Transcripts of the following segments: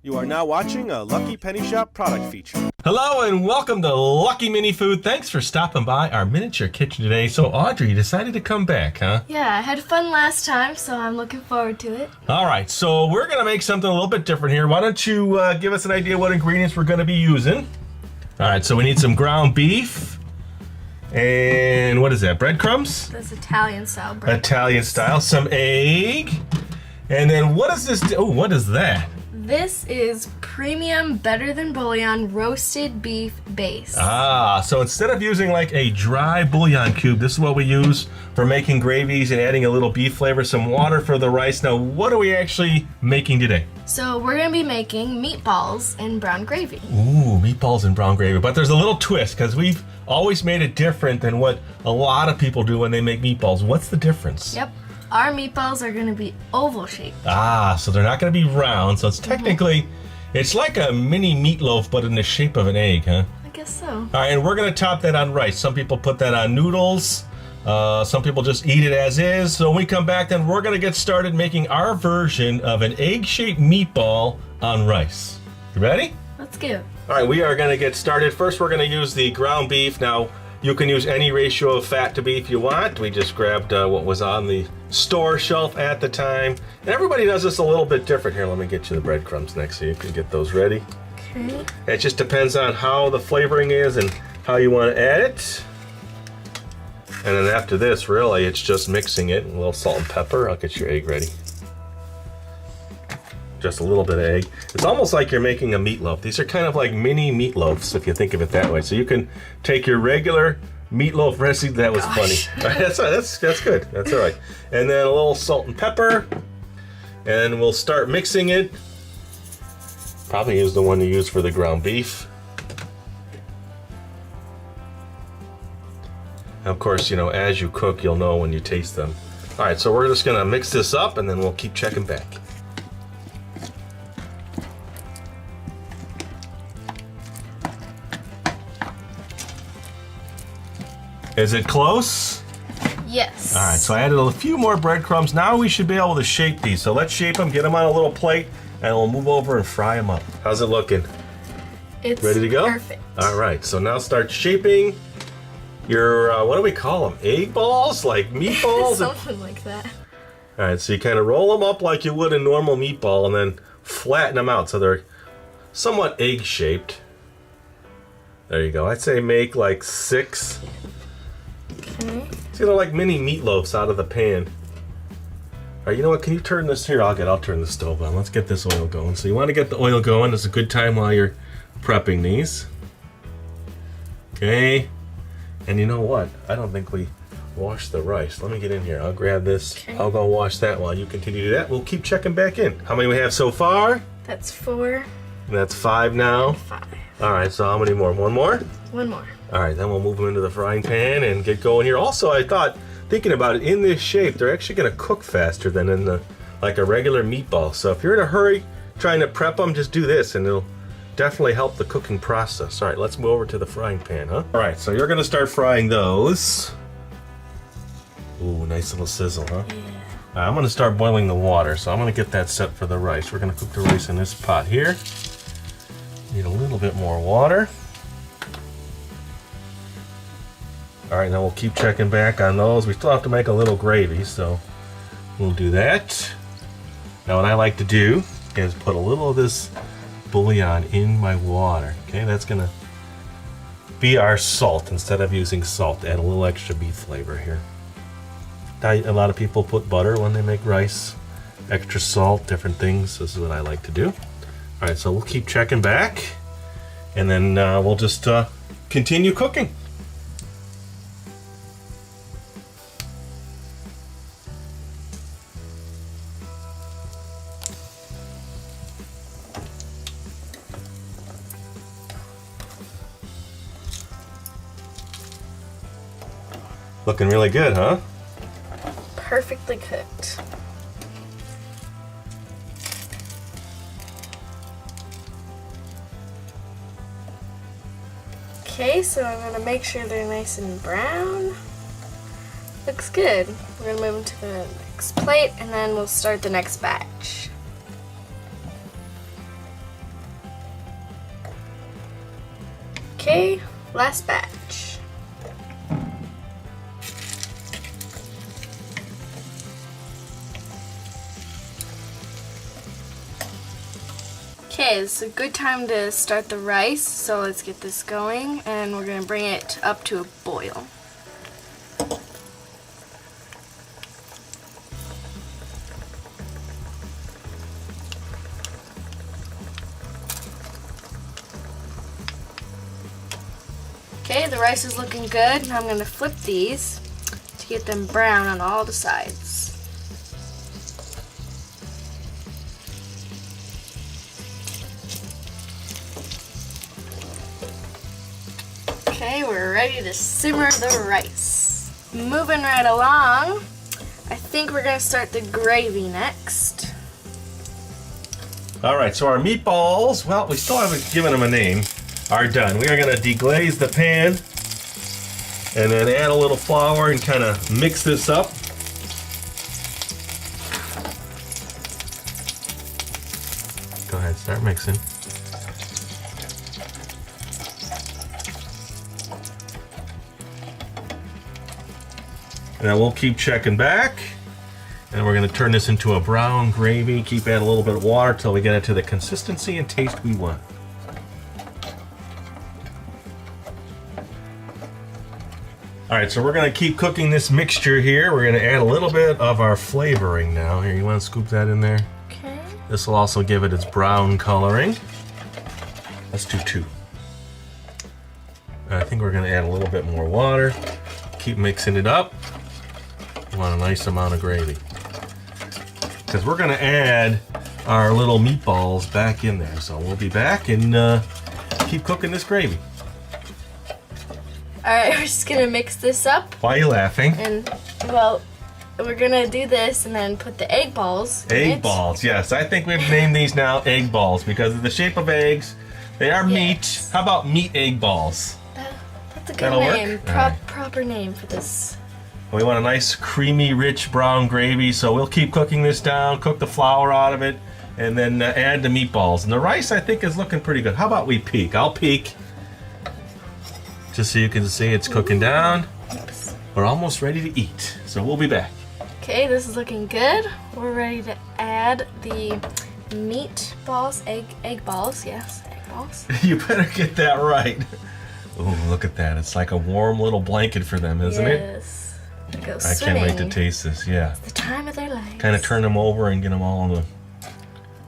You are now watching a Lucky Penny Shop product feature. Hello and welcome to Lucky Mini Food. Thanks for stopping by our miniature kitchen today. So Audrey, you decided to come back, huh? Yeah, I had fun last time, so I'm looking forward to it. All right, so we're going to make something a little bit different here. Why don't you give us an idea what ingredients we're going to be using? All right, so we need some ground beef. And what is that, breadcrumbs? That's Italian style bread. Italian style, some egg. And then what is this? Oh, what is that? This is premium, better than bouillon, roasted beef base. Ah, so instead of using like a dry bouillon cube, this is what we use for making gravies and adding a little beef flavor, some water for the rice. Now, what are we actually making today? So we're gonna be making meatballs in brown gravy. Ooh, meatballs in brown gravy. But there's a little twist because we've always made it different than what a lot of people do when they make meatballs. What's the difference? Yep. Our meatballs are gonna be oval shaped. Ah, so they're not gonna be round. So it's technically, it's like a mini meatloaf, but in the shape of an egg, huh? I guess so. All right, and we're gonna top that on rice. Some people put that on noodles. Some people just eat it as is. So when we come back, then we're gonna get started making our version of an egg-shaped meatball on rice. You ready? Let's go. All right, we are gonna get started. First, we're gonna use the ground beef. Now, you can use any ratio of fat to beef you want. We just grabbed what was on the store shelf at the time. And everybody does this a little bit different. Here, let me get you the breadcrumbs next so you can get those ready. Okay. It just depends on how the flavoring is and how you want to add it. And then after this, really, it's just mixing it. A little salt and pepper. I'll get your egg ready. Just a little bit of egg. It's almost like you're making a meatloaf. These are kind of like mini meatloafs, if you think of it that way. So you can take your regular meatloaf recipe. That was funny. That's good. That's all right. And then a little salt and pepper. And we'll start mixing it. Probably use the one you use for the ground beef. And of course, you know, as you cook, you'll know when you taste them. All right, so we're just gonna mix this up and then we'll keep checking back. Is it close? Yes. All right, so I added a few more breadcrumbs. Now we should be able to shape these. So let's shape them, get them on a little plate, and we'll move over and fry them up. How's it looking? It's ready to go? Perfect. All right, so now start shaping your, what do we call them? Egg balls? Like meatballs? Something like that. All right, so you kind of roll them up like you would a normal meatball and then flatten them out so they're somewhat egg-shaped. There you go. I'd say make like 6. Okay. It's gonna like mini meatloafs out of the pan. All right, you know what? Can you turn this here? I'll turn the stove on. Let's get this oil going. So you want to get the oil going. It's a good time while you're prepping these. Okay. And you know what? I don't think we washed the rice. Let me get in here. I'll grab this. Okay. I'll go wash that while you continue to do that. We'll keep checking back in. How many we have so far? That's 4. That's 5 now. 5. All right, so how many more? One more? 1 more. All right, then we'll move them into the frying pan and get going here. Also, I thought, thinking about it, in this shape, they're actually going to cook faster than in the like a regular meatball. So if you're in a hurry trying to prep them, just do this and it'll definitely help the cooking process. All right, let's move over to the frying pan, huh? All right, so you're going to start frying those. Ooh, nice little sizzle, huh? Yeah. I'm going to start boiling the water, so I'm going to get that set for the rice. We're going to cook the rice in this pot here. Need a little bit more water. All right, now we'll keep checking back on those. We still have to make a little gravy, so we'll do that. Now what I like to do is put a little of this bouillon in my water. Okay, that's gonna be our salt. Instead of using salt, add a little extra beef flavor here. A lot of people put butter when they make rice, extra salt, different things. This is what I like to do. All right, so we'll keep checking back, and then we'll just continue cooking. Looking really good, huh? Perfectly cooked. Okay, so I'm gonna make sure they're nice and brown. Looks good. We're gonna move them to the next plate and then we'll start the next batch. Okay, last batch. Okay, it's a good time to start the rice, so let's get this going, and we're going to bring it up to a boil. Okay, the rice is looking good. Now I'm going to flip these to get them brown on all the sides. Okay, we're ready to simmer the rice. Moving right along, I think we're going to start the gravy next. All right, so our meatballs, well, we still haven't given them a name, are done. We are going to deglaze the pan and then add a little flour and kind of mix this up. Go ahead, start mixing. And then we'll keep checking back. And we're going to turn this into a brown gravy. Keep adding a little bit of water till we get it to the consistency and taste we want. Alright, so we're going to keep cooking this mixture here. We're going to add a little bit of our flavoring now. Here, you want to scoop that in there? Okay. This will also give it its brown coloring. Let's do 2. I think we're going to add a little bit more water. Keep mixing it up. We want a nice amount of gravy. Because we're going to add our little meatballs back in there. So we'll be back and keep cooking this gravy. Alright, we're just going to mix this up. Why are you laughing? And, well, we're going to do this and then put the egg balls in Egg it. balls, yes. I think we've named these now egg balls because of the shape of eggs. They are meat. Yes. How about meat egg balls? That's a good That'll work? name. Alright. Proper name for this. We want a nice creamy, rich brown gravy, so we'll keep cooking this down, cook the flour out of it, and then add the meatballs. And the rice, I think, is looking pretty good. How about we peek? I'll peek, just so you can see it's cooking down. Oops. We're almost ready to eat, so we'll be back. Okay, this is looking good. We're ready to add the meatballs, egg balls, yes, egg balls. You better get that right. Oh, look at that. It's like a warm little blanket for them, isn't it? Yes. Go I can't wait to taste this, yeah. It's the time of their lives. Kind of turn them over and get them all in the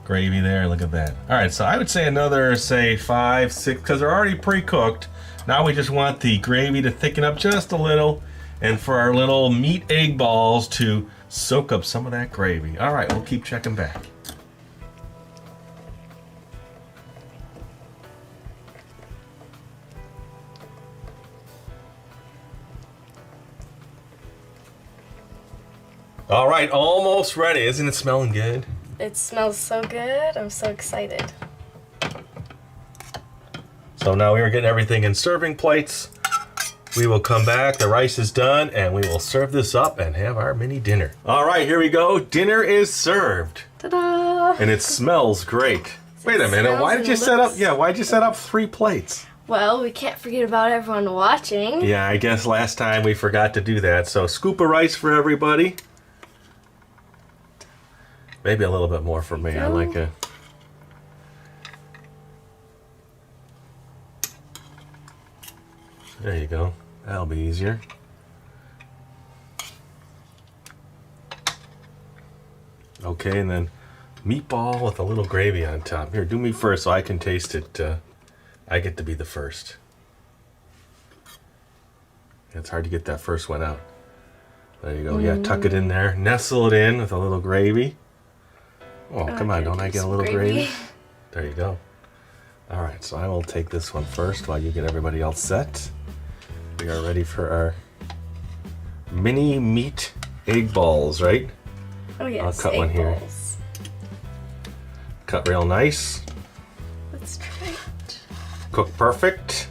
gravy there. Look at that. All right, so I would say another, say 5, 6, because they're already pre-cooked. Now we just want the gravy to thicken up just a little and for our little meat egg balls to soak up some of that gravy. All right, we'll keep checking back. All right, almost ready. Isn't it smelling good? It smells so good. I'm so excited. So now we are getting everything in serving plates. We will come back. The rice is done, and we will serve this up and have our mini dinner. All right, here we go. Dinner is served. Ta-da! And it smells great. Wait a minute. Why did you set up? Yeah, why'd you set up 3 plates? Well, we can't forget about everyone watching. Yeah, I guess last time we forgot to do that. So scoop of rice for everybody. Maybe a little bit more for me. I like it. There you go. That'll be easier. Okay, and then meatball with a little gravy on top. Here, do me first so I can taste it. I get to be the first. It's hard to get that first one out. There you go. Yeah, tuck it in there. Nestle it in with a little gravy. Oh, come on, don't I get a little gravy? There you go. All right, so I will take this one first while you get everybody else set. We are ready for our mini meat egg balls, right? Oh yes, I'll cut one here. balls. Cut real nice. Let's try it. Cook perfect.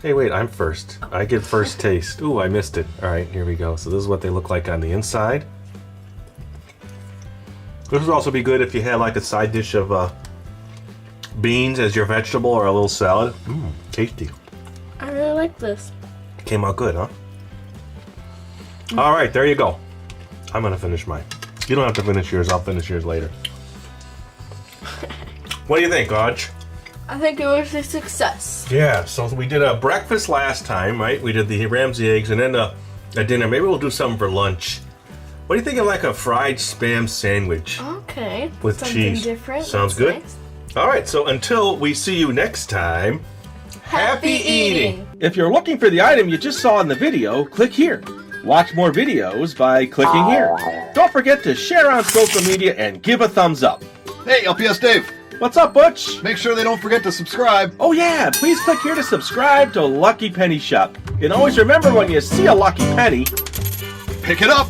Hey, wait, I'm first. I get first taste. Ooh, I missed it. All right, here we go. So this is what they look like on the inside. This would also be good if you had like a side dish of beans as your vegetable or a little salad. Tasty. I really like this. Came out good, huh? All right, there you go. I'm gonna finish mine. You don't have to finish yours. I'll finish yours later. What do you think, Audrey? I think it was a success. Yeah, so we did a breakfast last time, right? We did the Ramsay eggs and then a dinner. Maybe we'll do something for lunch. What do you think of like a fried Spam sandwich? Okay. With something cheese. Different. Sounds That's good? nice. All right, so until we see you next time, happy eating! If you're looking for the item you just saw in the video, click here. Watch more videos by clicking here. Don't forget to share on social media and give a thumbs up. Hey, LPS-Dave, What's up, Butch? make sure they don't forget to subscribe. Oh yeah, please click here to subscribe to Lucky Penny Shop. And always remember, when you see a lucky penny, Pick it up.